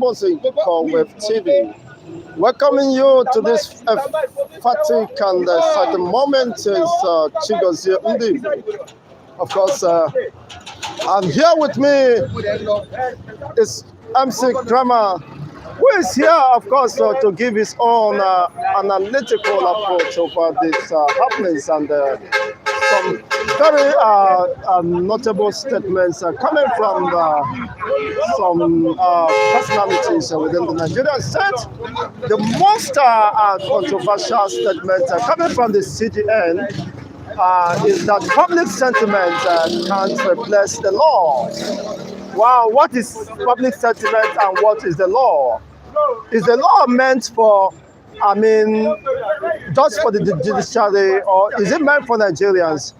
Music with TV. Welcoming you to this emphatic and exciting moment is Chigozie Ndi. Of course, and here with me is MC Grammar, who is here, of course, to give his own analytical approach over these happenings and some very notable statements coming from some personalities within the Nigerian state. The most controversial statement coming from the CGN is that public sentiment can't replace the law. Wow, what is public sentiment and what is the law? Is the law meant for, just for the judiciary, or is it meant for Nigerians?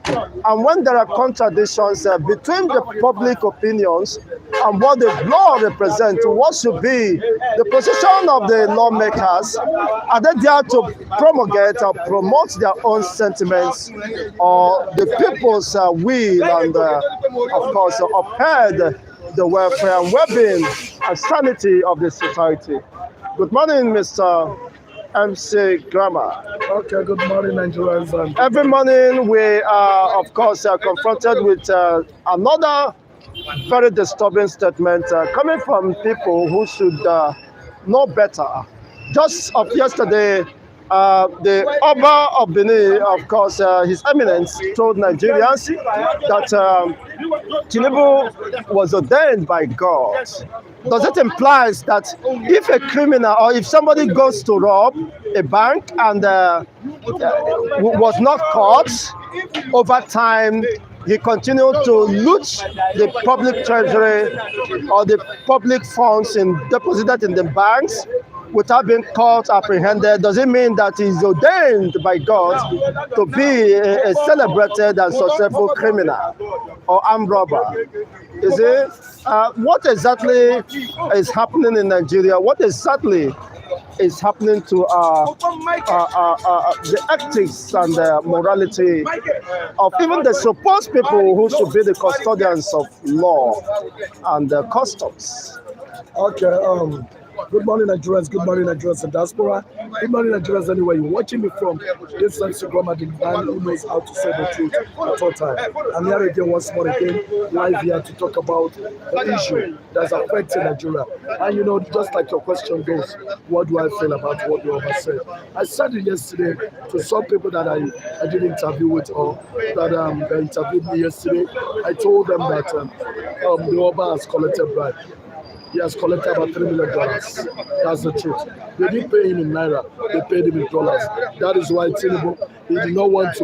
And when there are contradictions between the public opinions and what the law represents, what should be the position of the lawmakers? Are they there to promulgate or promote their own sentiments, or the people's will and, of course, uphold the welfare and well-being and sanity of the society? Good morning, Mr. MC Grammar. Okay, good morning, Nigerians. Every morning we are, of course, confronted with another very disturbing statement coming from people who should know better. Just of yesterday, the Oba of Benin, of course, His Eminence told Nigerians that Tinubu was ordained by God. Does it imply that if a criminal or if somebody goes to rob a bank and was not caught, over time he continued to loot the public treasury or the public funds deposited in the banks without being caught, apprehended? Does it mean that he's ordained by God to be a celebrated and successful criminal or armed robber? You see, what exactly is happening in Nigeria? What exactly is happening to the ethics and the morality of even the supposed people who should be the custodians of law and customs? Okay, good morning, Nigerians. Good morning, Nigerians in diaspora. Good morning, Nigerians anywhere you're watching me from. This is MC Grammar, the man who knows how to say the truth at all times. I'm here again, once more again, live here to talk about the issue that's affecting Nigeria. And just like your question goes, what do I feel about what the Oba said? I said it yesterday to some people that I did interview with, or that they interviewed me yesterday. I told them that the Oba has collected bribe. He has collected about $3 million. That's the truth. They didn't pay him in naira. They paid him in dollars. That is why Tinubu, he did not want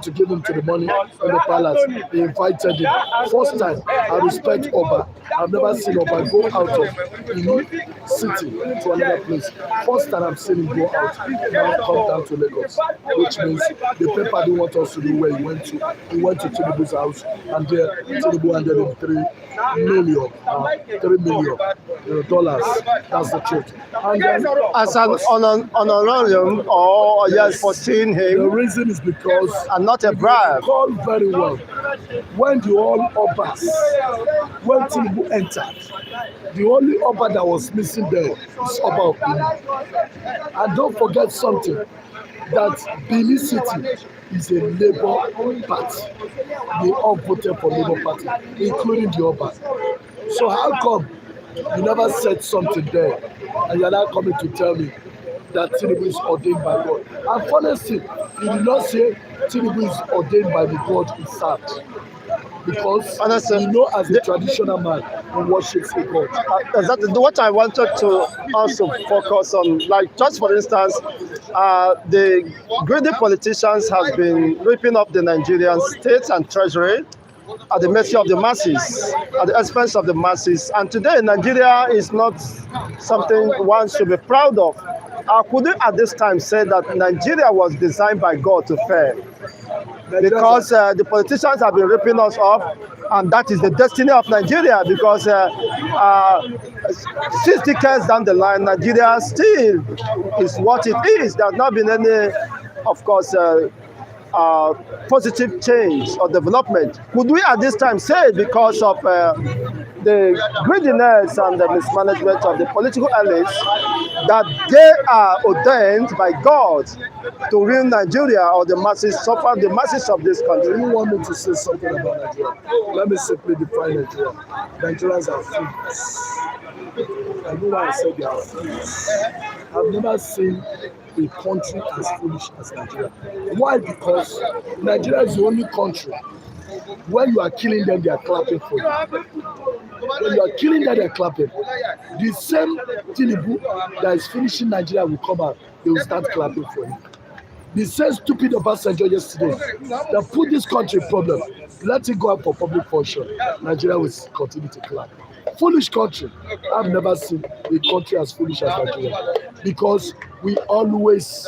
to give him to the money in the palace. They invited him. First time, I respect Oba. I've never seen Oba go out of the city to another place. First time I've seen him go out, now come down to Lagos, which means the paper didn't want us to do where he went to. He went to Tinubu's house, and there Tinubu handed him $3 million. That's the truth. And then, as an honorarium, or yes, for seeing him, the reason is because, and not a bribe. Recall very well, when the all Obas, when Tinubu entered, the only Oba that was missing there is Oba of Benin. And don't forget something, that Benin City is a Labour party. They all voted for Labour party, including the Oba. So how come you never said something there, and you're now coming to tell me that Tinubu is ordained by God? And honestly, you did not say Tinubu is ordained by the God he served. Because honestly, as a traditional man, he worships a God. Exactly what I wanted to also focus on. Like, just for instance, the greedy politicians have been ripping up the Nigerian state and treasury at the mercy of the masses, at the expense of the masses. And today, Nigeria is not something one should be proud of. Could you at this time say that Nigeria was designed by God to fail? Because the politicians have been ripping us off, and that is the destiny of Nigeria. Because 60 years down the line, Nigeria still is what it is. There has not been any, of course, positive change or development. Could we at this time say because of the greediness and the mismanagement of the political elites that they are ordained by God to rule Nigeria or the masses, suffer the masses of this Do country. you want me to say something about Nigeria? Let me simply define Nigeria. Nigerians are fools. I know why I said they are fools. I've never seen a country as foolish as Nigeria. Why? Because Nigeria is the only country when you are killing them, they are clapping for you. When you are killing them, they are clapping. The same Tinubu that is finishing Nigeria will come out, they will start clapping for him. The same stupid Obasanjo yesterday that put this country in problem, let it go out for public function. Nigeria will continue to clap. Foolish country. I've never seen a country as foolish as Nigeria because we always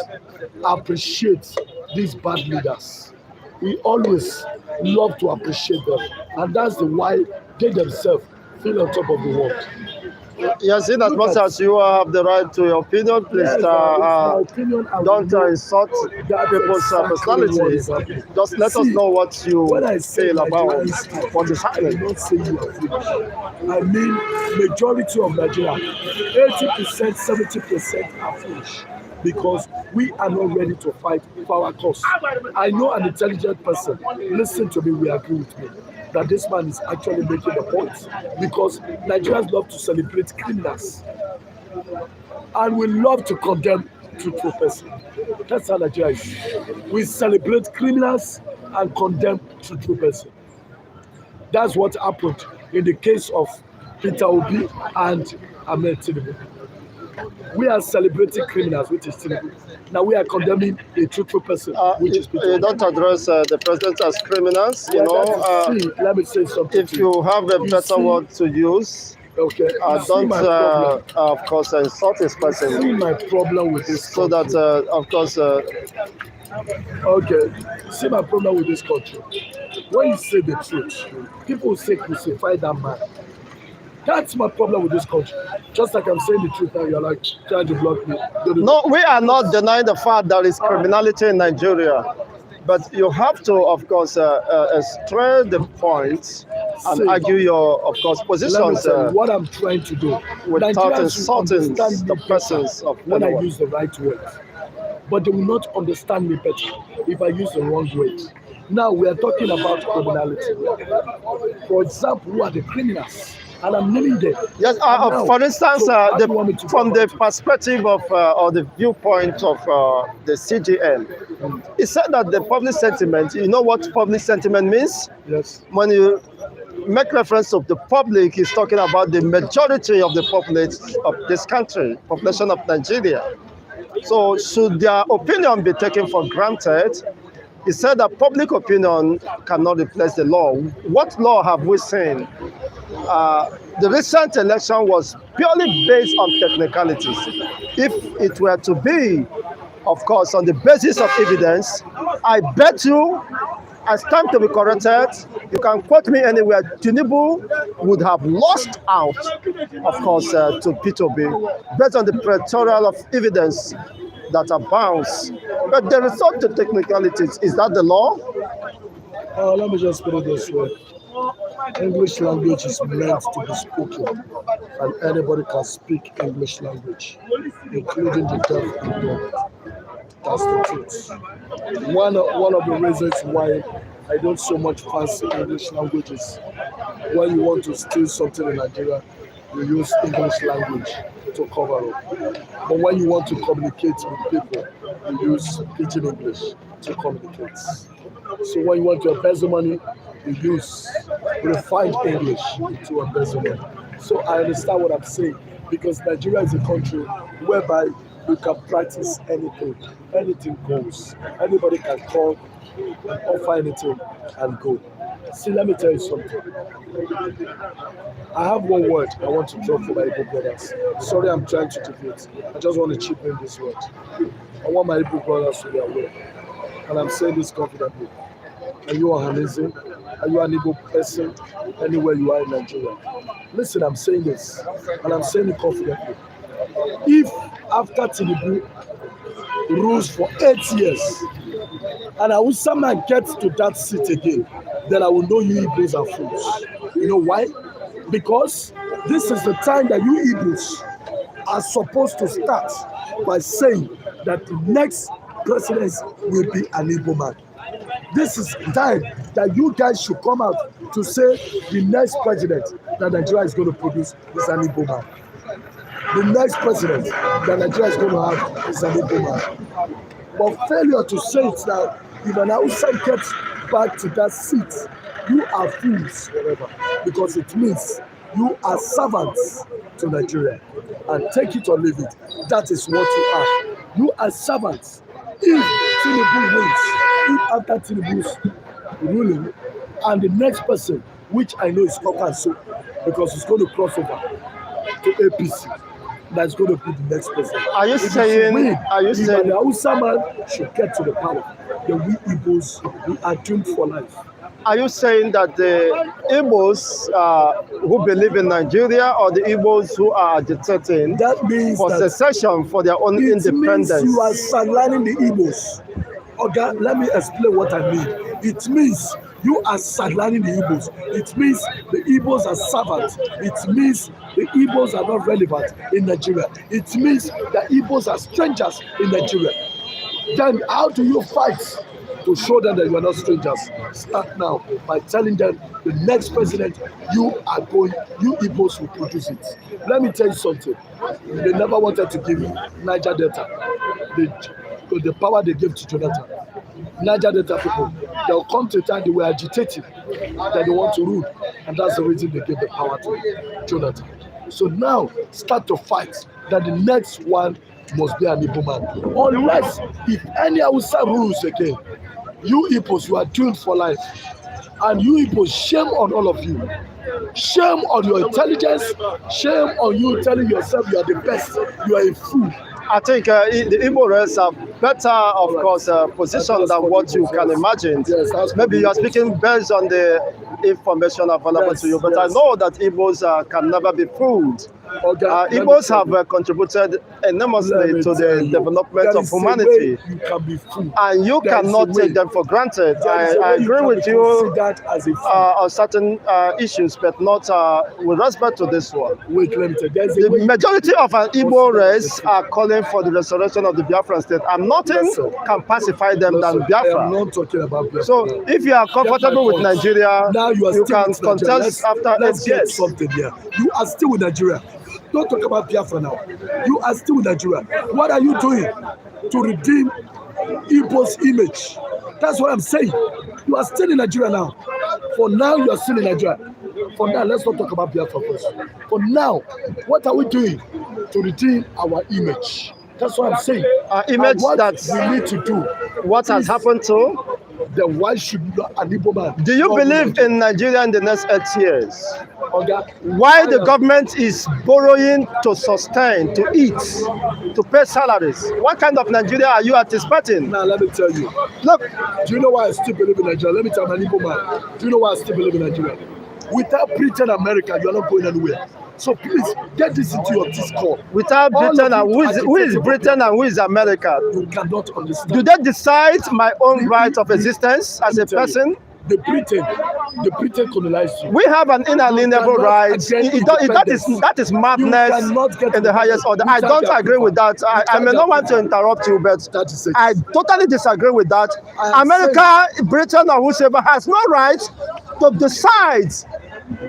appreciate these bad leaders. We always love to appreciate them, and that's the why they themselves feel on top of the world. Yes, in as much as you have the right to your opinion, please Yes, it's my opinion. I will don't know insult that people's exactly what personality. is happening. Just let us See, know what you when I say feel about Nigerians, what is I do happening. not say you are foolish. I mean, majority of Nigeria, 80%, 70% are foolish because we are not ready to fight for our cause. I know an intelligent person. Listen to me, we agree with me that this man is actually making a point because Nigerians love to celebrate criminals and we love to condemn truthful person. That's how Nigeria is. We celebrate criminals and condemn truthful person. That's what happened in the case of Peter Obi and Ahmed Tinubu. We are celebrating criminals, which is Tinubu. Now we are condemning a truthful person, which is Peter You Obi. don't address the president as criminals, you Yeah, know. that is, see, let me say something If to you. you have a You better see, word to use, okay, you see don't, my problem. of course, insult his See person, my problem with this so that, country. of course, Okay, see my problem with this country. When you say the truth, people say crucify that man. That's my problem with this country. Just like I'm saying the truth now, you're like trying to block me. no, we are not denying the fact there is criminality in Nigeria, but you have to, of course, stress the points and See, argue your, of course, let me positions tell you what I'm trying to do. without Nigerians will insulting understand the me better persons of when I anyone. use the right word, but they will not understand me better if I use the wrong word. Now we are talking about criminality. For example, who are the criminals? And I'm naming them. Yes, And now, for instance, so how do you want me to go from the about it? perspective of or the viewpoint of the CGN, he said that the public sentiment, you know what public sentiment means? Yes. When you make reference of the public, he's talking about the majority of the population of this country, population of Nigeria. So should their opinion be taken for granted? He said that public opinion cannot replace the law. What law have we seen? The recent election was purely based on technicalities. If it were to be, of course, on the basis of evidence, I bet you, as time to be corrected, you can quote me anywhere, Tinubu would have lost out, of course, to P2B, based on the plethora of evidence that abounds. But the result to technicalities, is that the law? Let me just put it this way. English language is meant to be spoken, and anybody can speak English language, including the deaf and dumb. That's the truth. One of the reasons why I don't so much fancy English language is when you want to steal something in Nigeria, you use English language to cover up. But when you want to communicate with people, you use pidgin English to communicate. So when you want to embezzle money, you use refined English to embezzle money. So I understand what I'm saying because Nigeria is a country whereby you can practice anything. Anything goes. Anybody can call and offer anything and go. See, let me tell you something. I have one word I want to drop for my Igbo brothers. Sorry, I'm trying to debate. I just want to chip in this word. I want my Igbo brothers to be aware. And I'm saying this confidently. Are you a Hanese? Are you an Igbo person? Anywhere you are in Nigeria. Listen, I'm saying this. And I'm saying it confidently. If after Tinubu rules for 8 years, and I will somehow get to that seat again, then I will know you Igbos are fools. You know why? because this is the time that you Igbos are supposed to start by saying that the next president will be an Igbo man. This is time that you guys should come out to say the next president that Nigeria is going to produce is an Igbo man. The next president that Nigeria is going to have is an Igbo man. But failure to say it now, if an outside gets back to that seat, you are fools forever, because it means you are servants to Nigeria, and take it or leave it. That is what you are. You are servants. If Tinubu wins, if after Tinubu's ruling, and the next person, which I know is Okanso, because it's going to cross over to APC, that's going to be the next person. Are you saying? If the Hausa man should get to the power, then we Igbos, we are doomed for life. Are you saying that the Igbos who believe in Nigeria, or the Igbos who are agitating That means for that secession, for their own it independence? means you are sidelining the Igbos. Okay, let me explain what I mean. It means you are sidelining the Igbos. It means the Igbos are servants. It means the Igbos are not relevant in Nigeria. It means the Igbos are strangers in Nigeria. Then how do you fight to show them that you are not strangers? Start now by telling them the next president you Igbos will produce it. Let me tell you something. They never wanted to give Niger Delta the power they gave to Jonathan. Niger Delta people, they'll come to a time they were agitating that they want to rule, and that's the reason they gave the power to Jonathan. So now start to fight that the next one must be an Igbo man. Unless if any Hausa rules again, you Igbos, you are doomed for life. And you Igbos, shame on all of you. Shame on your intelligence. Shame on you telling yourself you are the best. You are a fool. I think the Igbo race are better, of course, positioned than what you can imagine. Yes, maybe you are speaking based on the information available to you, but I know that Igbos can never be fooled. Okay, Igbos have contributed enormously to the development of humanity, you can be fooled. and you cannot take them for granted. I agree with you on certain issues, but not with respect to this one. Wait, let me tell you. The majority of an Igbo race are calling for the restoration of the Biafran state, and nothing can pacify them than I am Biafra. not talking about Biafra. So if you are comfortable with Nigeria, now you can contest after let's 8 years. something here. You are still with Nigeria. Don't talk about Biafra now. You are still with Nigeria. What are you doing to redeem Igbo's image? That's what I'm saying. You are still in Nigeria now. For now, you are still in Nigeria. For now, let's not talk about Biafra first. For now, what are we doing to redeem our image? That's what I'm saying. Image what that we need to do. what has happened to? Then why should not an Igbo man? Do you believe in Nigeria in the next 8 years? Okay. Why the government is borrowing to sustain, to eat, to pay salaries? What kind of Nigeria are you anticipating? Now let me tell you. Look, Do you know why I still believe in Nigeria? Let me tell you, an Igbo man. Do you know why I still believe in Nigeria? Without Britain, America, you are not going anywhere. So please get this into your Discord. without Britain, and who is Britain and who is America? You cannot understand. Do they decide my own right of existence as a person? The Britain colonized you. We have an inalienable right. That is madness in the highest order. I don't agree with that. I may not want to interrupt you, but I totally disagree with that. America, Britain, or whoever has no right to decide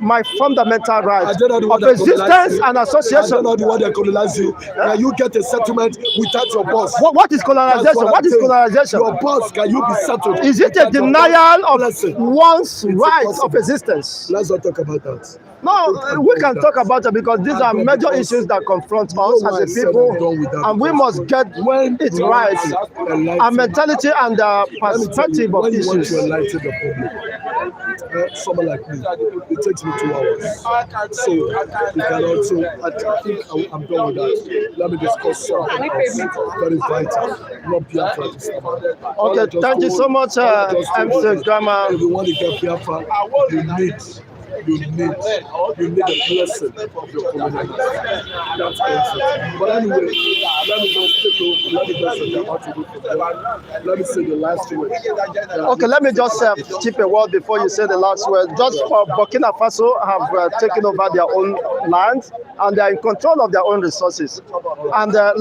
my fundamental right of existence and association. I don't know the one that colonized you. Can you get a settlement without your boss? What is colonization? What is colonization? Your boss, can you be settled? Is it a denial of one's right of existence? Let's not talk about that. No, we can talk about it because these are major issues that confront us as a people, and we must get it right. Our mentality and the perspective of issues. Someone like me, it takes me 2 hours. So you can also, I think I'm done with that. Let me discuss something else very vital. Not Biafra this time. Okay, thank you so much, MC Grama. If you want to get Biafra, you need you need the blessing of your community. That's it. But anyway, let me just take over. Let me just say about to do for them. Let me say the last word. Okay, let me just chip a word before you say the last word. Just for Burkina Faso have taken over their own land and they are in control of their own resources. And the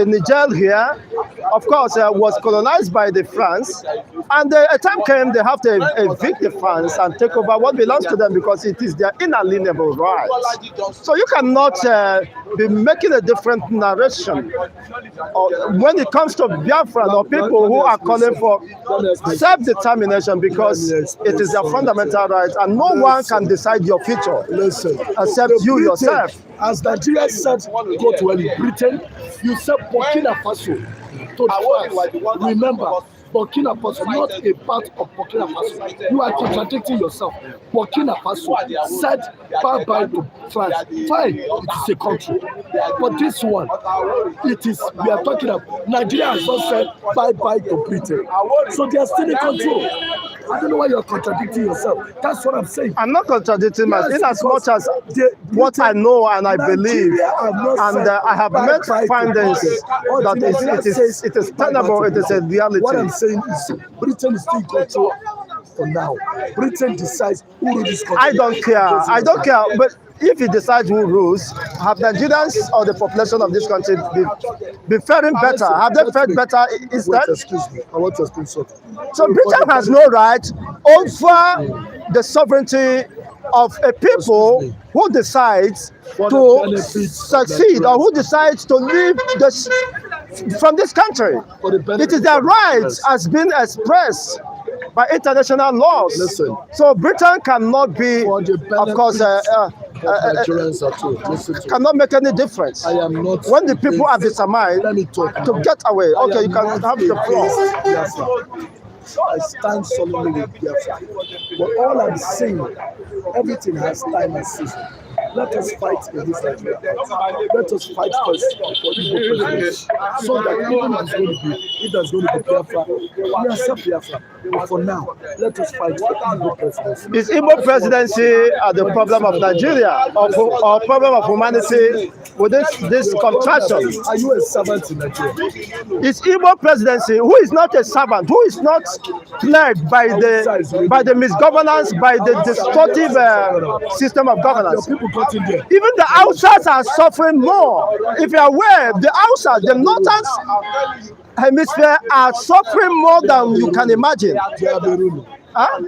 Niger here, of course, was colonized by the France. And a time came they have to evict the France and take over what belongs to them because it is their inalienable right. So you cannot be making a different narration when it comes to Biafra or people who are calling for self-determination because it is their fundamental right and no one can decide your future except you yourself. As Nigeria said, go to Britain, you said Burkina Faso to France. Remember, Burkina Faso, not a part of Burkina Faso. You are contradicting yourself. Burkina Faso said bye-bye to France. Fine, it is a country. But this one, we are talking about, Nigeria has not said bye-bye to Britain. So they are still in control. I don't know why you're contradicting yourself. That's what I'm saying. I'm not contradicting myself in as much as what I know and I believe. And I have made findings that it is tenable, it is a reality. What I'm saying is Britain is still in control for now. Britain decides who rules this country. I don't care. But if he decides who rules, have Nigerians or the population of this country be faring better? Have they fared better instead? Excuse me. I want to explain something. So Britain has no right over the sovereignty of a people who decides to succeed or who decides to leave from this country. It is their rights as been expressed by international laws. Listen. So Britain cannot be, of course, cannot make any difference. I am not. When the people are determined to get away, okay, you can have the floor. I stand solemnly with Biafra. But all I'm saying, everything has time and season. Let us fight in this Nigeria. Let us fight first for Igbo presidents. So that if there's going to be Biafra, we accept Biafra. But for now, let us fight for Igbo presidency. Is Igbo presidency the problem of Nigeria or problem of humanity with this contraction? Are you a servant in Nigeria? Is Igbo presidency, who is not a servant, who is not plagued by the misgovernance, by the destructive system of governance? Even the outsiders are suffering more. If you are aware, the outsiders, the northern hemisphere are suffering more than you can imagine. Huh?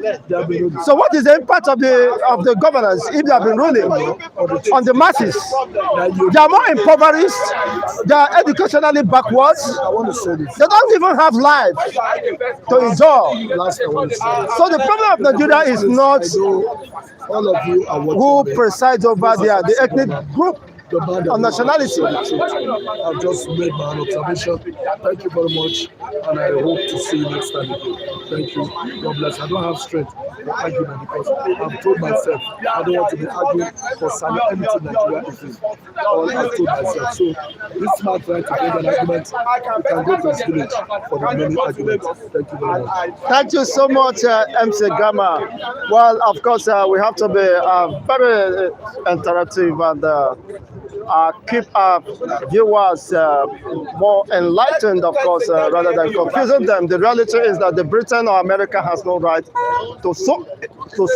So what is the impact of the governance if they have been ruling on the masses? They are more impoverished, they are educationally backwards, they don't even have life to enjoy. So the problem of Nigeria is not who presides over the ethnic group or nationality. I've just made my own observation. Thank you very much, and I hope to see you next time again. Thank you. God bless. I don't have strength for argument because I've told myself I don't want to be arguing concerning anything Nigeria is. All I've told myself. So this man trying to bring an argument, you can go to his village for the many arguments. Thank you very much. Thank you so much, MC Gama. Well, of course, we have to be very interactive and keep our viewers more enlightened, of course, rather than confusing them. The reality is that the Britain or America has no right to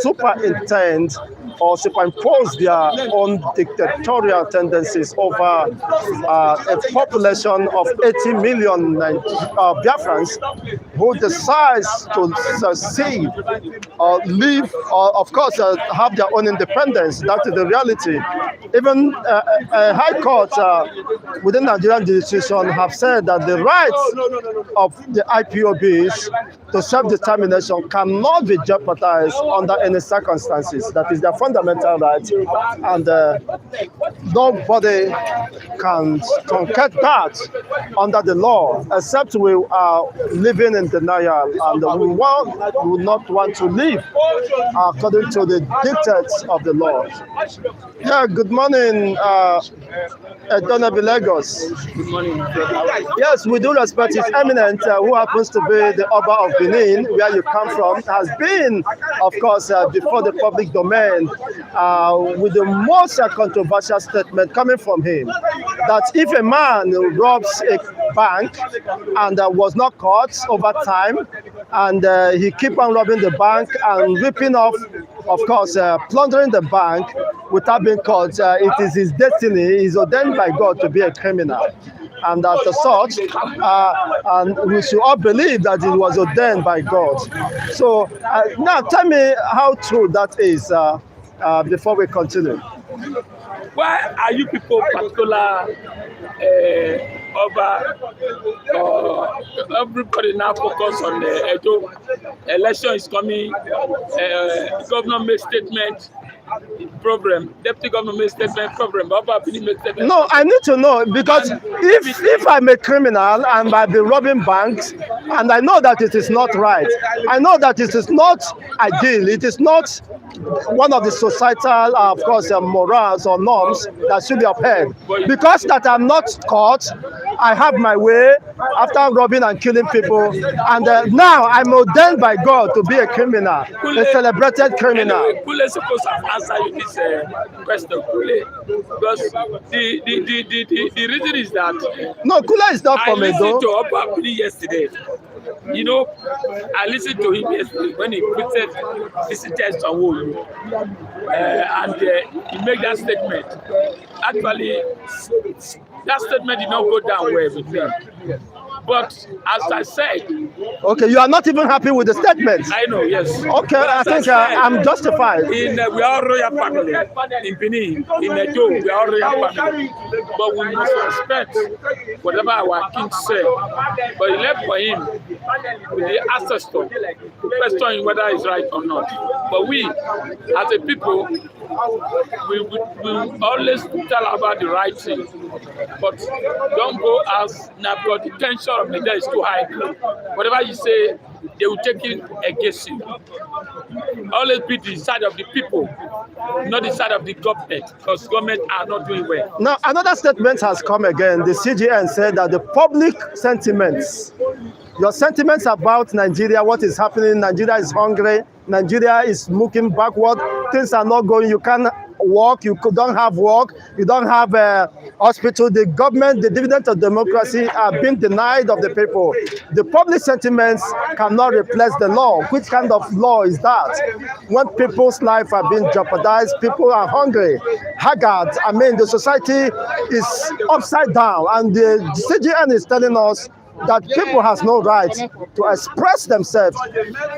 superintend or superimpose their own dictatorial tendencies over a population of 80 million Biafrans who decides to succeed or live or, of course, have their own independence. That is the reality. Even High Court within Nigerian jurisdiction have said that the rights of the IPOBs to self-determination cannot be jeopardized under any circumstances. That is their fundamental right, and nobody can truncate that under the law, except we are living in denial, and we would not want to live according to the dictates of the law. Yeah, good morning, Donabi Lagos. Good morning. Yes, we do respect His Eminence, who happens to be the Oba of Benin, where you come from, has been, of course, before the public domain, with the most controversial statement coming from him, that if a man robs a bank and was not caught over time, and he keep on robbing the bank and ripping off, of course, plundering the bank without being caught, it is his destiny. He's ordained by God to be a criminal. And as such, and we should all believe that it was ordained by God. So now tell me how true that is before we continue. Why are you people particular over everybody now focus on the Edo election is coming, governor made statement, problem, deputy governor made statement, problem, made statement. No, I need to know, because if I'm a criminal and I've been robbing banks, and I know that it is not right, I know that it is not ideal, it is not one of the societal, of course, morals or norms that should be upheld. Because that I'm not caught, I have my way after robbing and killing people, and now I'm ordained by God to be a criminal, a celebrated criminal. Anyway, Kule is supposed to answer you this question, Kule, because the reason is that no, Kule is not from Edo. I listened to Oba Apili yesterday. You know, I listened to him yesterday when he quoted visitors to Wolu, and he made that statement. Actually, that statement did not go down well with me. But as I said, okay, you are not even happy with the statement. I know, yes. Okay, I think I'm justified. We are royal family in Benin, in Edo, we are royal family. But we must respect whatever our king said. But he left for him with the ancestor to question whether it's right or not. But we, as a people, we always tell about the right thing. But don't go as now, because the tension of the day is too high. Whatever you say, they will take it against you. Always be the side of the people, not the side of the government, because government are not doing well. Now, another statement has come again. The CGN said that the public sentiments, your sentiments about Nigeria, what is happening, Nigeria is hungry, Nigeria is moving backward, things are not going, you can't work, you don't have work, you don't have a hospital, the government, the dividend of democracy are being denied of the people. The public sentiments cannot replace the law. Which kind of law is that? When people's lives are being jeopardized, people are hungry, haggard, I mean, the society is upside down, and the CGN is telling us that people has no right to express themselves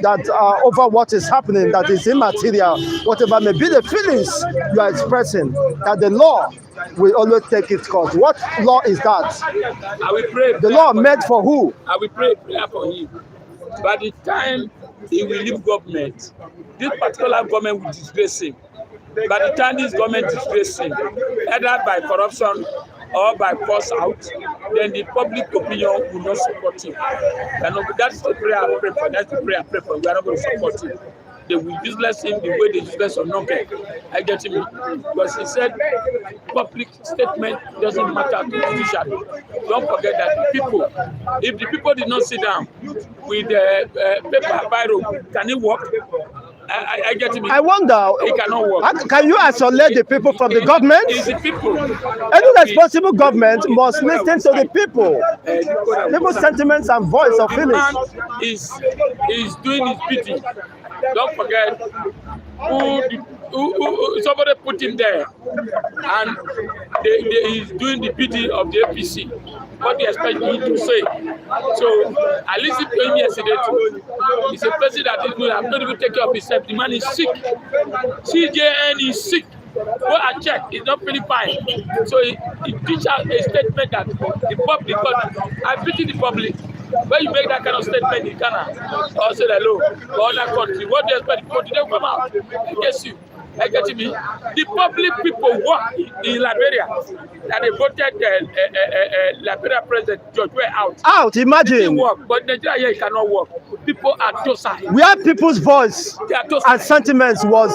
that over what is happening, that is immaterial, whatever may be the feelings you are expressing, that the law will always take its course. What law is that? I will pray. The law made for who? I will pray for him. By the time he will leave government, this particular government will disgrace him. By the time this government disgraces him, either by corruption or by force out, then the public opinion will not support him. That's the prayer I pray for. That's the prayer I pray for. We are not going to support him. They will useless him the way they useless or not. I get him, because he said public statement doesn't matter to the judiciary. Don't forget that the people, if the people did not sit down with paper biro, can it work? I get him. I wonder, it cannot work. Can you isolate the people from the government? It's the people. Any responsible government must listen to the people. People's sentiments and voice of feelings. Man is doing his duty. Don't forget who somebody put him there, and he's doing the bidding of the APC. What they expect him to say. So I listened to him yesterday too. He's a person that is good. I'm not even taking care of himself. The man is sick. CJN is sick. Go and check. He's not feeling fine. So he teaches a statement that the public, because I pity the public. When you make that kind of statement in Ghana, or say hello, or other country, what do you expect? The country don't come out against you. I get me. The public people work in Liberia, that they voted Liberia President George Weah out. Out, imagine. Work, but Nigeria here cannot work. People are docile. Where people's voice and sentiments was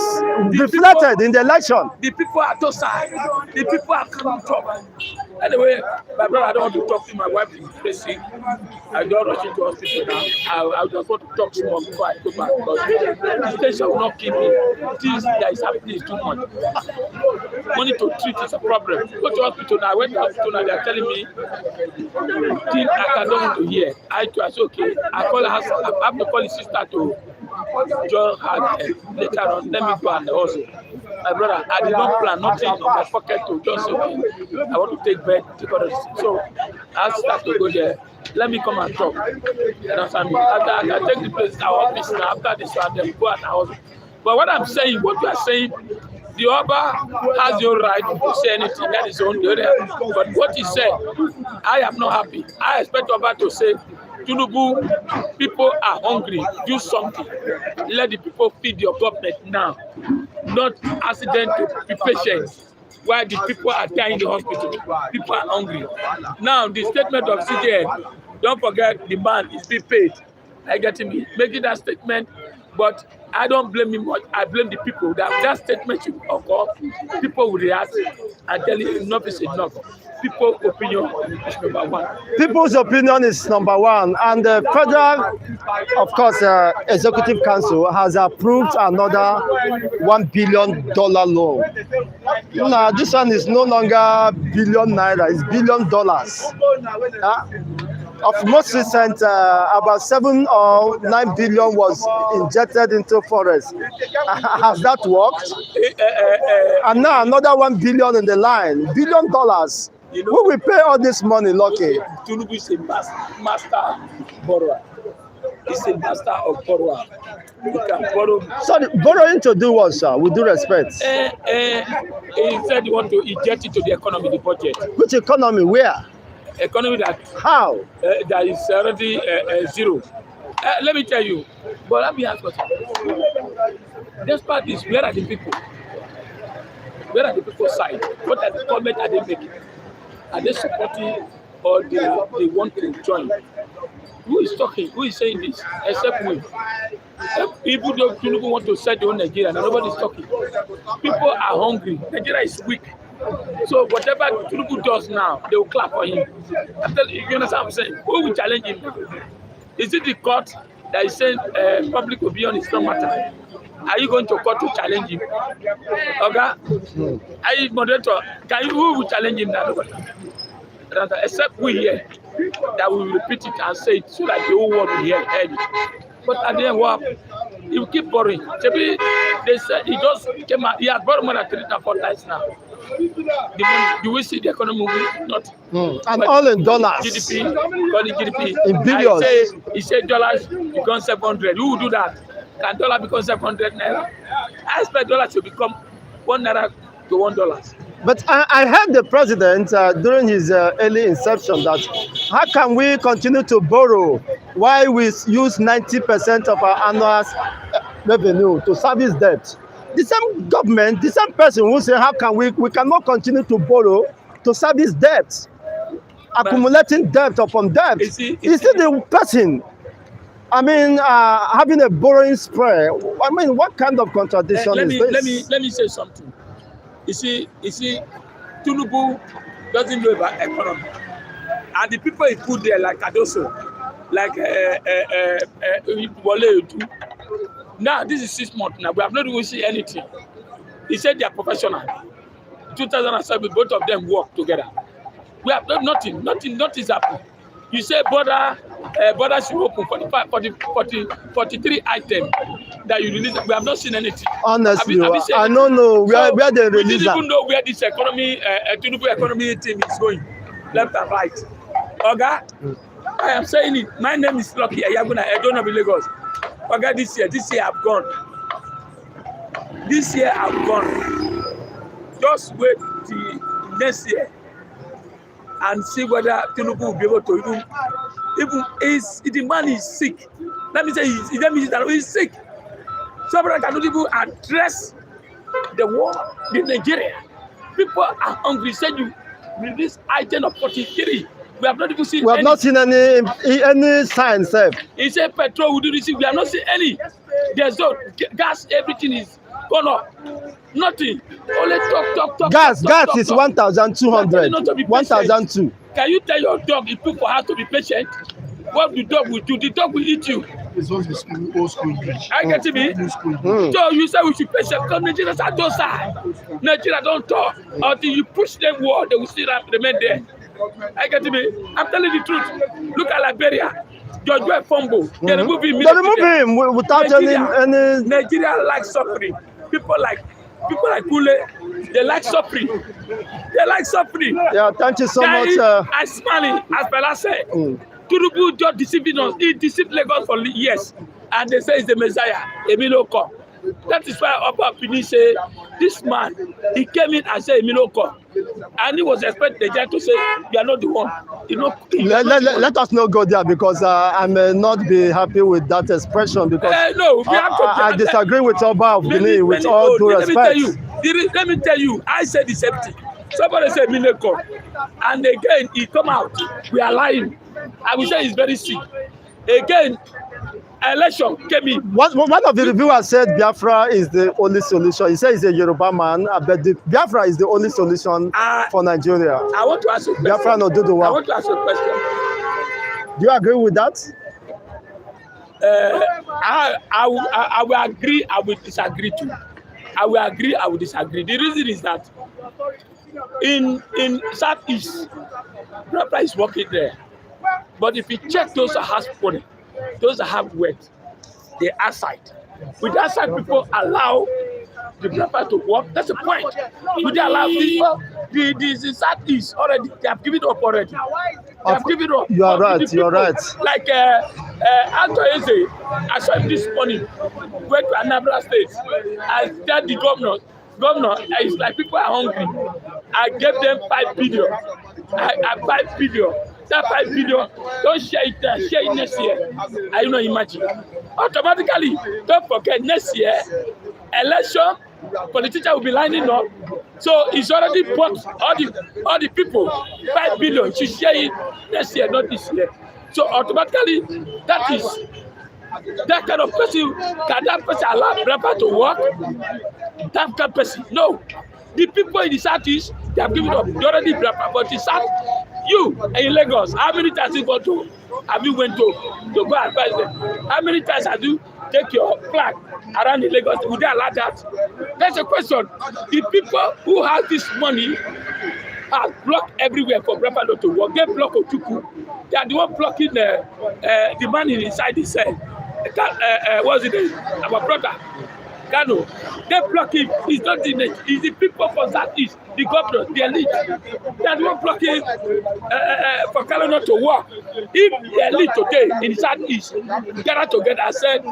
reflected in the election. The people are docile. The people are coming up. Anyway, my brother, I don't want to talk to my wife. Is sick. I don't rush into hospital now. I just want to talk small before I go back. Because this patient will not kill me. This that is happening is too much. Money to treat is a problem. Go to hospital now. I went to hospital now. They are telling me things I don't want to hear. I said, okay. I have to call his sister to join her later on. Let me go and also. My brother, I did not plan nothing in my pocket to just say, okay, I want to take bed, take all this. So I start to go there. Let me come and talk. You understand me? After I can take the place, our office now. After this one, then go and house. But what I'm saying, what you are saying, the Oba has your right to say anything. That is on the other. But what he said, I am not happy. I expect Oba to say, Tinubu, people are hungry. Do something. Let the people feed your government now. Not accident to be patient. While the people are dying in the hospital, people are hungry. Now, the statement of CJN, don't forget the man is being paid. I get me making that statement, but I don't blame him much. I blame the people. That statement should occur. People will react and tell you enough is enough. People's opinion is number one. People's opinion is number one, and the federal, of course, executive council has approved another $1 billion loan. Now, this one is no longer billion naira; it's $1 billion. Of most recent, about 7 or 9 billion was injected into forest. Has that worked? And now another $1 billion in the line, $1 billion. You know, who will pay all this money, Lucky? Tinubu is a master borrower. He's a master of borrower. He can borrow. Sorry, borrowing to do what, sir? With due respect. He said he want to inject into the economy, the budget. Which economy? Where? Economy that how? That is already zero. Let me tell you, but let me ask you something. Despite this, where are the people? Where are the people's side? What are the comment are they making? Are they supporting or they want to join? Who is talking? Who is saying this? Except we. People don't want to set their own Nigeria, and nobody is talking. People are hungry. Nigeria is weak. So whatever Tinubu does now, they will clap for him. You understand what I'm saying? Who will challenge him now? Is it the court that is saying public opinion is not matter? Are you going to court to challenge him? Okay? Are you moderator? Who will challenge him now? Except we here, that we will repeat it and say it so that the whole world will hear it. But at the end, what he will keep borrowing. Maybe they said he just came out, he has borrowed more than 3 or 4 times now. The money, you will see the economy will not. And all in dollars. GDP. In billions. He said dollars become 700. Who will do that? Can dollar become 700 naira? I expect dollars to become 1 naira to $1. But I heard the president during his early inception that how can we continue to borrow while we use 90% of our annual revenue to service debt? The same government, the same person who say how can we cannot continue to borrow to service debt, accumulating debt upon debt. Is it the person? I mean, having a borrowing spree. I mean, what kind of contradiction is this? Let me say something. You see, Tinubu doesn't know about economy, and the people he put there, like Adoso, like Wole Edu. Now this is 6 months now. We have not even seen anything. He said they are professional. 2007, both of them work together. We have done nothing. Nothing is happening. You say border should open for the 43 items that you release. We have not seen anything. Honestly, I don't know where they release that. We didn't even know where this economy, Tinubu economy team is going, left and right. Oga, I am saying it. My name is Lucky Ayaguna. I don't know Lagos. Oga, this year I've gone. This year I've gone. Just wait till next year and see whether Tinubu will be able to even the man is sick. Let me say he's sick. Somebody cannot even address the war in Nigeria. People are hungry. Said you release item of 43. We have not even seen. We have not seen any signs. He said petrol will do this. We have not seen any. There's no gas. Everything is gone up. Nothing. Only talk. Gas talk, is talk. 1,200. Not to be patient. 1,002. Can you tell your dog it took for her to be patient? What the dog will do? The dog will eat you. It's just the school, old school bridge. I get me. So you say we should patient because Nigerians are docile. Nigeria don't talk until you push them wall, they will still remain there. I get me. I'm telling the truth. Look at Liberia. George Weah fumble. They remove him. They remove him without any. Nigeria like suffering. People like Kule, they like suffering. They like suffering. Yeah, thank you so much. I smiling, as Bella said. Tinubu just deceiving us. He deceived Lagos for years. And they say he's the Messiah. Emilio come. That is why Oba Pini say, this man, he came in and said Emilio come. And he was expecting the judge to say, you are not the one. You know, let us not go there because I may not be happy with that expression because no, we have to, I disagree with Oba of Guinea with all due respect. Let me tell you, I said the same thing. Somebody said Emilio come. And again, he come out. We are lying. I will say he's very sick. Again, election came in. One of the reviewers said Biafra is the only solution. He said he's a Yoruba man, but Biafra is the only solution for Nigeria. I want to ask you a question. Biafra no do the work. I want to ask you a question. Do you agree with that? I will agree, I will disagree too. I will agree, I will disagree. The reason is that in Southeast, Biafra is working there. But if you check those that have money, those that have wealth, they outside. With that side, people allow the Biafra to work. That's the point. Would they allow people? The Southeast already, they have given up already. They have given up. You are right. You are right. Like Anto Eze, I saw him this morning, went to Anambra State. I tell the governor, it's like people are hungry. I gave them 5 billion. I 5 billion. That 5 billion, don't share it there, share it next year. I don't know, imagine. Automatically, don't forget, next year, election, politicians will be lining up. So it's already bought all the people, 5 billion, should share it next year, not this year. So automatically, that kind of person, can that person allow Biafra to work? That kind of person, no. The people in the Southeast, they have given up. They already Biafra, but the South, you in Lagos, how many times have you went to go advise them? How many times have you take your flag around in Lagos? Would they allow that? That's a question. The people who have this money are blocked everywhere for Biafra to work. They block Otuku. They are the one blocking the man inside the cell. What's it? Our brother. Kano, they block him. It's not the net. It's the people from Southeast, the governor, the elite. They are the one blocking for Kano not to work. If the elite today in Southeast gather together and said,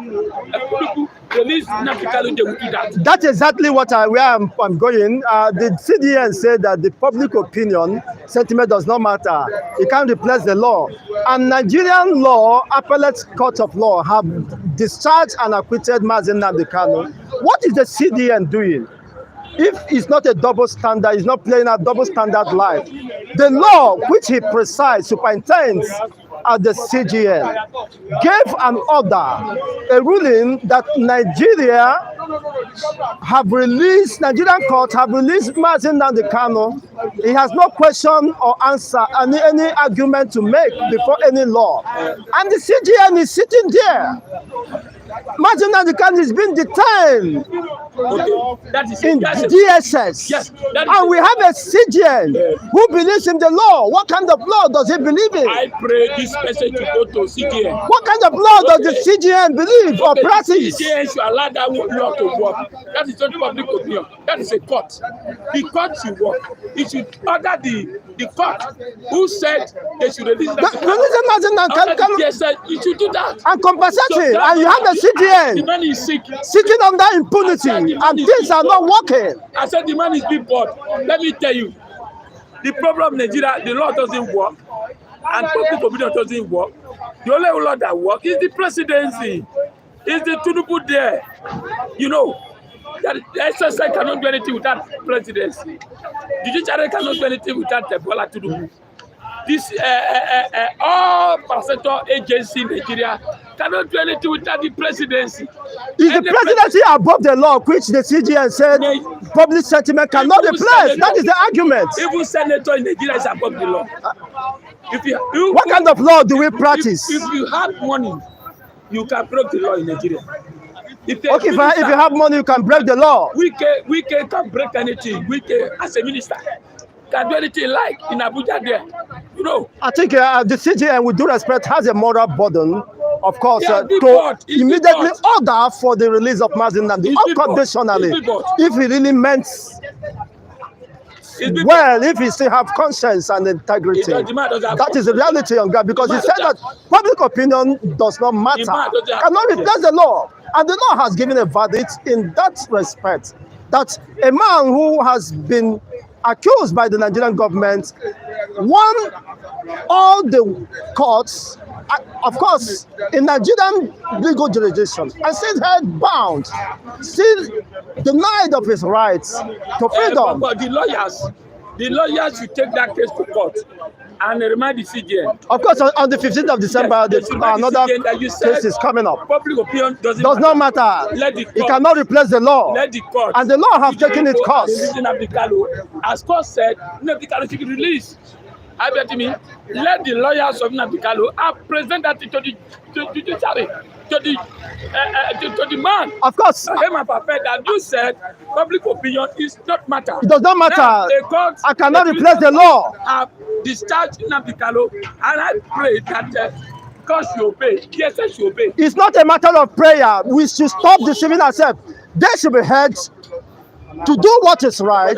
release Nnamdi Kanu, they will do that. That's exactly where I'm going. The CDN said that the public opinion sentiment does not matter. It can't replace the law. And Nigerian law, appellate court of law, have discharged and acquitted Mazi Nnamdi Kanu. What is the CDN doing? If it's not a double standard, it's not playing a double standard life. The law which he presides, superintends at the CGN, gave an order, a ruling that Nigerian court have released Mazi Nnamdi Kanu. He has no question or answer, any argument to make before any law. And the CGN is sitting there. Mazi Nnamdi Kanu is being detained in DSS. Yes, and we have a CGN who believes in the law. What kind of law does he believe in? I pray this message to go to CGN. What kind of law does the CGN believe or practice? The CGN should allow that law to work. That is not public opinion. That is a court. The court should work. It should order the court who said they should release that. You should do that. And compensate him. And you have a CGN. The man is sick. Sitting under impunity. And things are not working. I said the man is being bored. Let me tell you. The problem in Nigeria, the law doesn't work. And public opinion doesn't work. The only law that works is the presidency. Is the Tinubu there? You know, that the SSI cannot do anything without presidency. The judiciary cannot do anything without Bola Tinubu. This all parastatal agency in Nigeria cannot do anything without the presidency. Is the presidency above the law, which the CGN said public sentiment cannot replace? That is the argument. Even senator in Nigeria is above the law. What kind of law do we practice? If you have money, you can break the law in Nigeria. If you have money, you can break the law. We can break anything. As a minister, can do anything like in Abuja there. You know. I think the CGN, with due respect, has a moral burden, of course, to immediately order for the release of Mazi Nnamdi unconditionally, if he really meant well, if he still have conscience and integrity. That is the reality on ground, because he said that public opinion does not matter, cannot replace the law, and the law has given a verdict in that respect, that a man who has been accused by the Nigerian government won all the courts, of course, in Nigerian legal jurisdiction, and still held bound, still denied of his rights to freedom. But the lawyers should take that case to court and remind the CGN. Of course, on the 15th of December, another case is coming up. Public opinion does not matter. It cannot replace the law. Let the court. And the law have taken its course. As court said, Nnamdi Kanu should be released. I bet me, let the lawyers of Nnamdi Kanu present that to the judiciary, to the man. Of course. That you said public opinion is not matter. It does not matter. I cannot replace the law. Have discharged Nnamdi Kanu, and I pray that God should obey. DSS should obey. It's not a matter of prayer. We should stop deceiving ourselves. They should be held to do what is right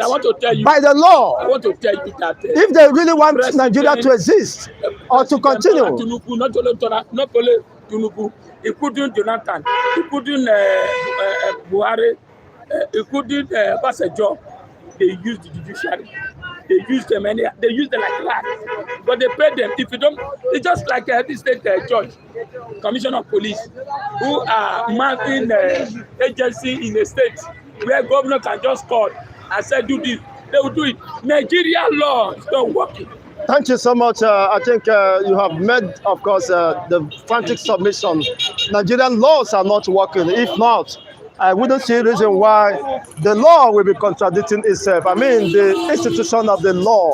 by the law. I want to tell you that if they really want Nigeria to exist or to continue. Not only Tinubu, including Jonathan, including Buhari, including Obasanjo, they use the judiciary. They use them like that. But they pay them. If you don't, it's just like this state judge, commissioner of police, who are mounting agency in a state where governor can just call and say, do this. They will do it. Nigeria law is not working. Thank you so much. I think you have made, of course, the frantic submission. Nigerian laws are not working. If not, I wouldn't see a reason why the law will be contradicting itself. I mean, the institution of the law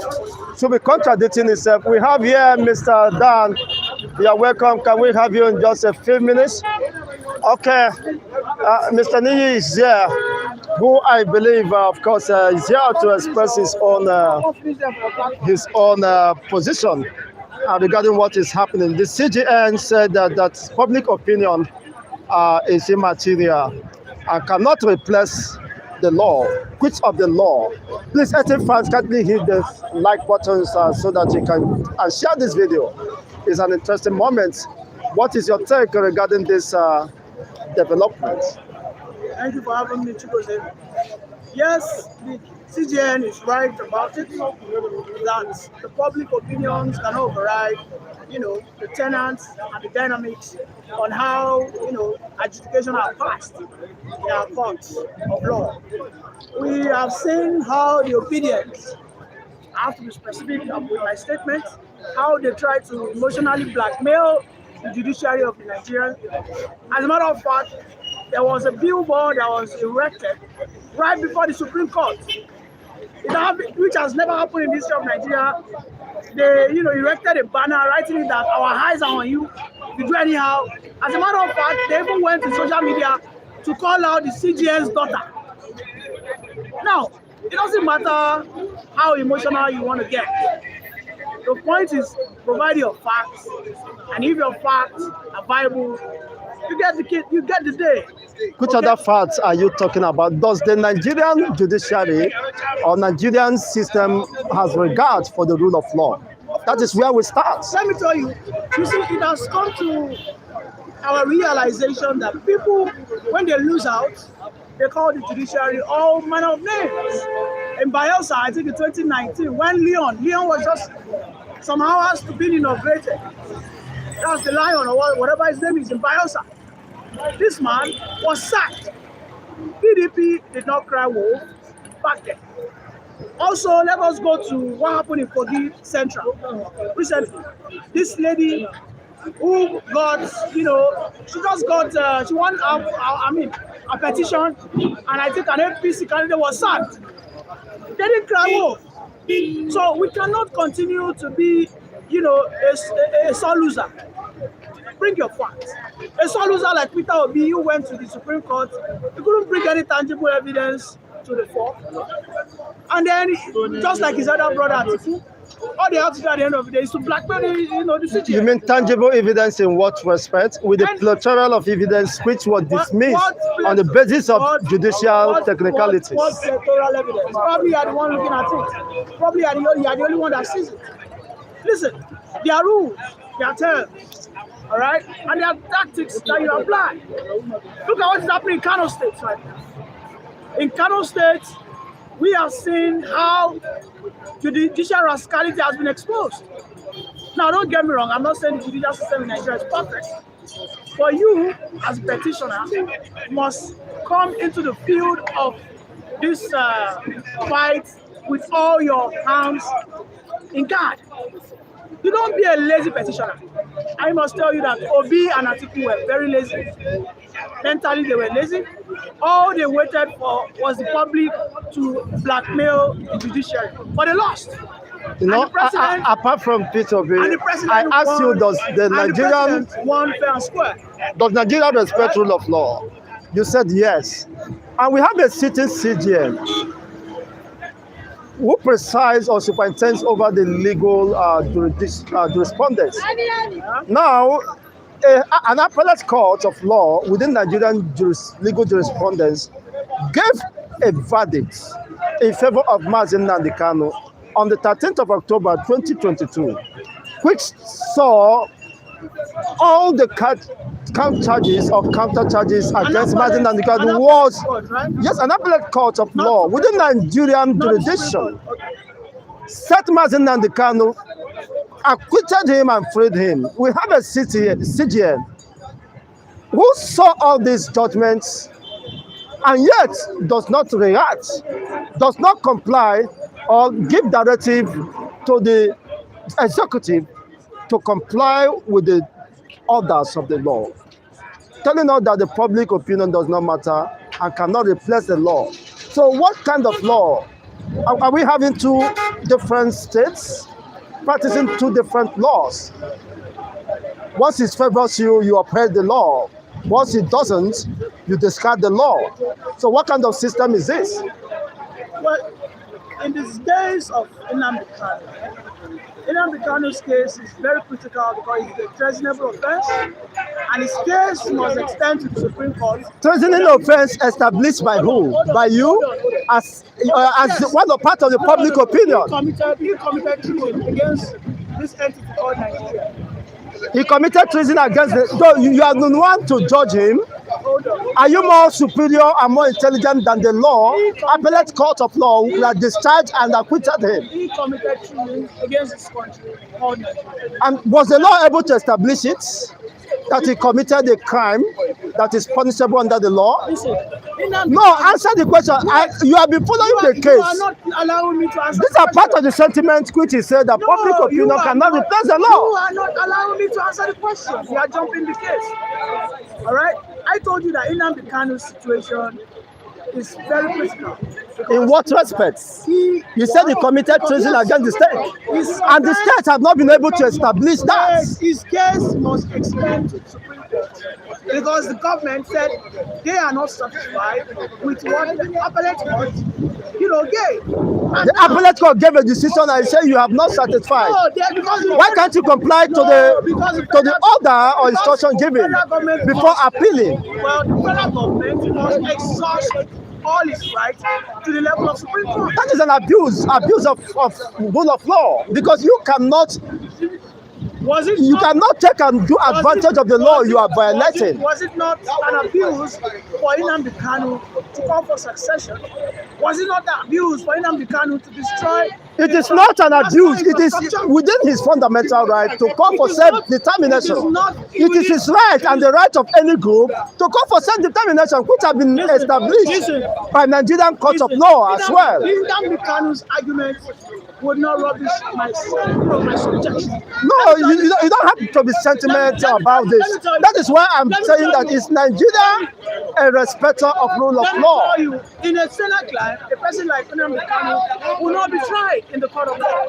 should be contradicting itself. We have here Mr. Dan. You are welcome. Can we have you in just a few minutes? Okay. Mr. Niyi is here, who I believe, of course, is here to express his own position regarding what is happening. The CGN said that public opinion is immaterial and cannot replace the law. Which of the law? Please, Ethic fans, kindly hit the like buttons so that you can share this video. It's an interesting moment. What is your take regarding this development? Thank you for having me, Chigozie. Yes, the CGN is right about it, that the public opinions can override, the tenets and the dynamics on how, adjudication are passed in our courts of law. We have seen how the obedience, I have to be specific with my statement, how they try to emotionally blackmail the judiciary of the Nigerian. As a matter of fact, there was a billboard that was erected right before the Supreme Court, which has never happened in the history of Nigeria. They, erected a banner writing that our eyes are on you. You do anyhow. As a matter of fact, they even went to social media to call out the CGN's daughter. Now, it doesn't matter how emotional you want to get. The point is, provide your facts, and if your facts are viable, you get the day. Which other facts are you talking about? Does the Nigerian judiciary or Nigerian system has regard for the rule of law? That is where we start. Let me tell you, see, it has come to our realization that people, when they lose out, they call the judiciary all manner of names. In Bayelsa, I think in 2019, when Leon was just some hours to be inaugurated. That's the lion or whatever his name is in Bayelsa. This man was sacked. PDP did not cry wolf back then. Also, let us go to what happened in Kogi Central recently. This lady who got, she just got, she won, a petition, and I think an APC candidate was sacked. They didn't cry wolf. So we cannot continue to be, a sore loser. Bring your facts. A sore loser like Peter Obi, who went to the Supreme Court, he couldn't bring any tangible evidence to the fore. And then, just like his other brother Atiku, all they have to do at the end of the day is to blackmail the CGN. You mean tangible evidence in what respect? With the plethora of evidence which was dismissed on the basis of judicial technicalities. What plethora evidence? Probably you are the one looking at it. Probably you are the only one that sees it. Listen, there are rules, there are terms, all right? And there are tactics that you apply. Look at what is happening in Kano State right now. In Kano State, we have seen how judicial rascality has been exposed. Now, don't get me wrong, I'm not saying the judicial system in Nigeria is perfect. But you, as a petitioner, must come into the field of this fight with all your hands in guard. You don't be a lazy petitioner. I must tell you that Obi and Atiku were very lazy. Mentally, they were lazy. All they waited for was the public to blackmail the judiciary. But they lost. Apart from Peter Obi, I won, ask you, does the Nigerian won fair and square? Does Nigeria respect rule of law? You said yes. And we have a sitting CGN who presides or superintends over the legal jurisprudence. Now, an appellate court of law within Nigerian legal jurisprudence gave a verdict in favor of Mazi Nnamdi Kanu on the 13th of October 2022, which saw all the count charges or counter charges against Mazi Nnamdi Kanu was, yes, an appellate court of law within Nigerian jurisdiction set Mazi Nnamdi Kanu, acquitted him and freed him. We have a CGN who saw all these judgments and yet does not react, does not comply or give directive to the executive to comply with the orders of the law, telling us that the public opinion does not matter and cannot replace the law. So what kind of law? Are we having two different states practicing two different laws? Once it favors you, you uphold the law. Once it doesn't, you discard the law. So what kind of system is this? Well, in this case of Nnamdi Kanu's case is very critical because it's a treasonable offense, and his case must extend to the Supreme Court. Treasonable offense established by who? By you, as one of part of the public opinion. He committed treason against this entity called Nigeria. He committed treason against you are the one to judge him. Are you more superior and more intelligent than the law? Appellate court of law who had discharged and acquitted him. He committed treason against this country called Nigeria. And was the law able to establish it? That he committed a crime that is punishable under the law? Listen, no, answer the question. You have been following the case. You are not allowing me to answer. These are part of the sentiment which he said that public opinion cannot replace the law. You are not allowing me to answer the question. You are jumping the case. All right? I told you that Nnamdi Kanu's situation is very critical. In what respects? You said he committed treason against the state. And the state have not been able to establish that. His case must extend to the Supreme Court. Because the government said they are not satisfied with what the appellate court, gave. The appellate court gave a decision and said you have not satisfied. No, why can't you comply to the order or instruction given before appealing? Well, the federal government must exhaust all its rights to the level of Supreme Court. That is an abuse of rule of law, because you cannot cannot take and do advantage of the law you are violating. Was it not an abuse for Nnamdi Kanu to call for succession? Was it not an abuse for Nnamdi Kanu to destroy? It is not an abuse. It is within his fundamental right to call for self-determination. It is his right and the right of any group to call for self-determination, which have been established by Nigerian court of law as well. Nnamdi Kanu's argument would not rubbish my subjection. No, you don't have to be sentimental about this. That is why I'm saying that is Nigeria a respecter of rule of Let me law. tell you, in a Senate climb, a person like Nnamdi Kanu will not be tried in the court of law.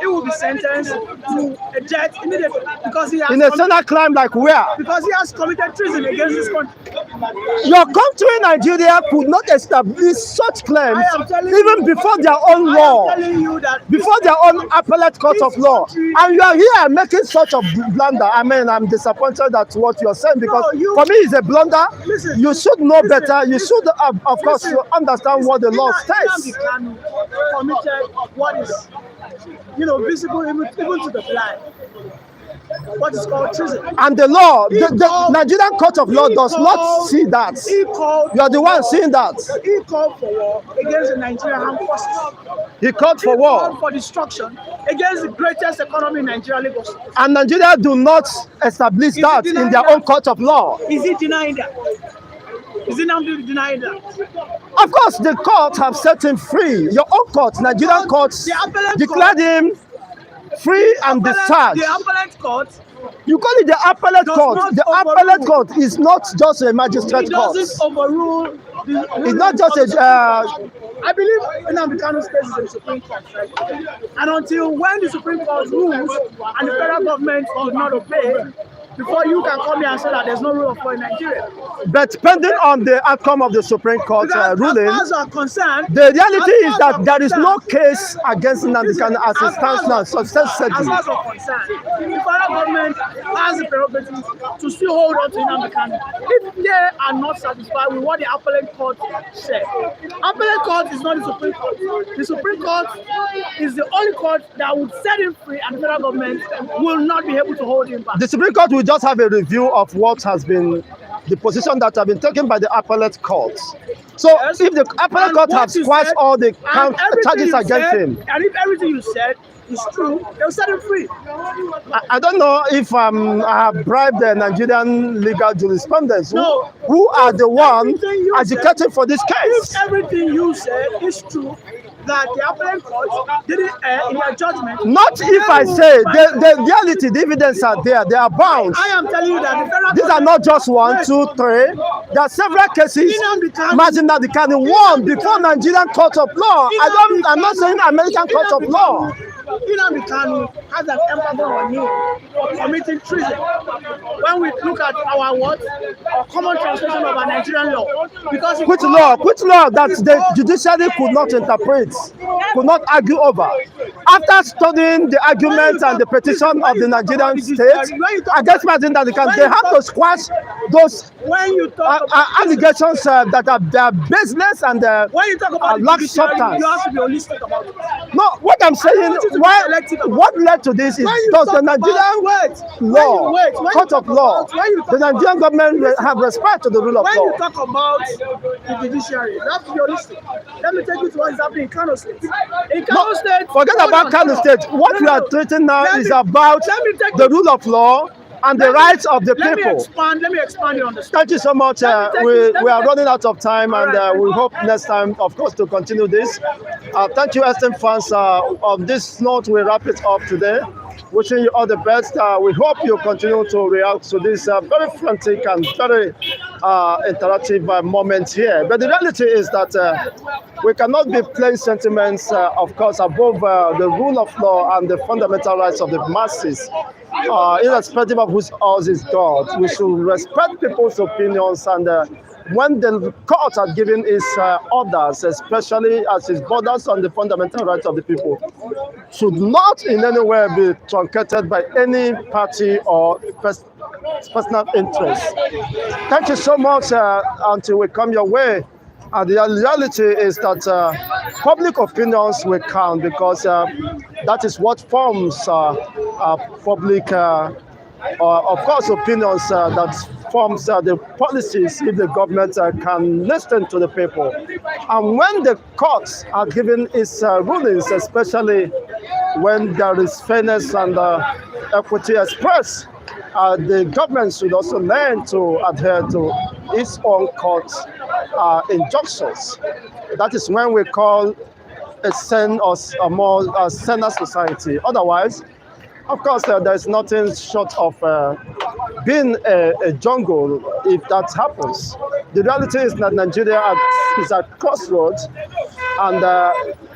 He will be sentenced to a death immediately because he has In a Senate climb like where? committed treason against this country. Your country, Nigeria, could not establish such claims I am telling even you- before their own I law, am telling you that before their own appellate court of law. And you are here making such a blunder. I mean, I'm disappointed at what you're saying because No, you- for me it's a blunder. Listen, You should know listen, better. You listen, should, of course, listen, understand what the law Nnamdi states. Kanu committed what is, visible even to the blind. What is called treason. And the law, He the called- Nigerian court of law he does not called- see that. He called You are the for one war. seeing that. He called for war against the Nigerian armed forces. He called He for called war. for destruction against the greatest economy in Nigeria, Lagos. And Nigeria do not establish Is that it in denying their that? own court of law. Is he denying that? Is he now denying that? Of course, the court have set him free. Your own court, Nigerian courts, The appellate declared him free and discharged. The appellate court, You call it the appellate does court. not The overrule. appellate court is not just a it magistrate court. doesn't overrule the It's not just a. I believe Nnamdi Kanu's case is in the Supreme Court, right? And until when the Supreme Court rules and the federal government does not obey, before you can come here and say that there's no rule of law in Nigeria. But depending on the outcome of the Supreme Court Because ruling, as far as I'm concerned, the reality as is far that as there is I'm no concerned- case against Nnamdi Kanu as it stands now, as far substantially. as I'm concerned, the federal government has the prerogative to still hold on to Nnamdi Kanu if they are not satisfied with what the appellate court said. Appellate court is not the Supreme Court. The Supreme Court is the only court that would set him free, and the federal government will not be able to hold him back. The Supreme Court will just have a review of what has been the position that have been taken by the appellate court. So Yes. if the appellate And court what has you squashed said, all the and everything charges you against said- him, and if everything you said is true, they'll set him free. I don't know if I have bribed the Nigerian legal jurisprudence No. who are the one Everything you agitating for this case. If everything you said is true, that the appellate court didn't err in their judgment. Not if I say the reality, the evidence are there, they are bound. I am telling you that the federal These are not just one, two, three. There are several cases. Nnamdi Kanu- Imagine that the Kanu won before Nigerian court of law. I'm not saying American court of law. Nnamdi Kanu has an embargo on him for committing treason. When we look at our what, our common translation of our Nigerian law, because Which law that the judiciary could not interpret, could not argue over. After studying the argument and the petition of the Nigerian state against Martin Kanu, they have to squash those when you talk about allegations that are baseless and when you talk about the lack judiciary, substance. you have to be holistic about it. No, what I'm saying, want you to be why, selective about what led to this is When you does talk the about- Nigerian law, court of law, the Nigerian government have respect to the rule of When law. you talk about the judiciary, you have to be holistic. Let me take you to what is happening in Kano State. In Kano No, State, forget hold about on, Kano hold on. State. What No, we no, are no. treating now Let is me- about let me take the you- rule of law and the Let me- rights of the Let me people. expand your understanding. Thank you so much. Let me take We you- let we me are take- running out of time, and Alright. we hope next time, of course, to continue this. Thank you, esteemed fans. On this note, we wrap it up today. Wishing you all the best. We hope you continue to react to this very frantic and very interactive moment here. But the reality is that we cannot be playing sentiments, of course, above the rule of law and the fundamental rights of the masses. Irrespective of whose house is God, we should respect people's opinions, and when the court has given its orders, especially as it borders on the fundamental rights of the people, should not in any way be truncated by any party or personal interest. Thank you so much. Until we come your way. The reality is that public opinions will count, because that is what forms public, of course, opinions that forms the policies if the government can listen to the people. And when the courts are giving its rulings, especially when there is fairness and equity expressed, the government should also learn to adhere to its own court injunctions. That is when we call a sane or a more saner society. Otherwise, of course, there's nothing short of being a jungle if that happens. The reality is that Nigeria is at crossroads, and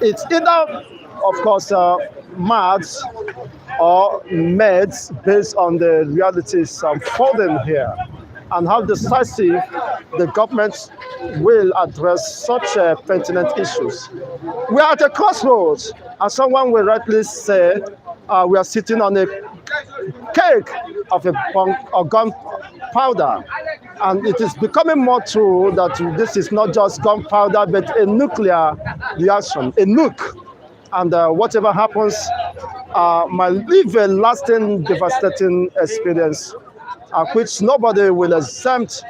it's either, of course, maths or meds based on the realities unfolding here, and how decisive the government will address such pertinent issues. We are at a crossroads, and someone will rightly say we are sitting on a cake of a gunpowder. And it is becoming more true that this is not just gunpowder, but a nuclear reaction, a nuke. And whatever happens might leave a lasting, devastating experience, which nobody will exempt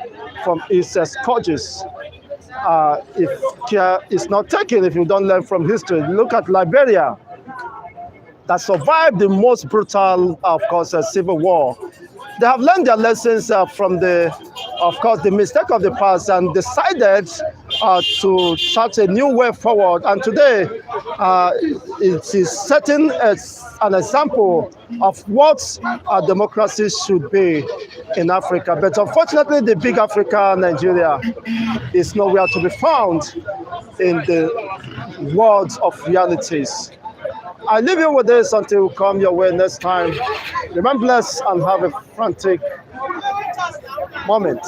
from its scourges. If care is not taken, if you don't learn from history. Look at Liberia, that survived the most brutal, of course, civil war. They have learned their lessons from the mistake of the past and decided to chart a new way forward. And today, it is setting an example of what our democracy should be in Africa. But unfortunately, the big Africa, Nigeria, is nowhere to be found in the world of realities. I leave you with this until we come your way next time. Remain blessed and have a frantic moment.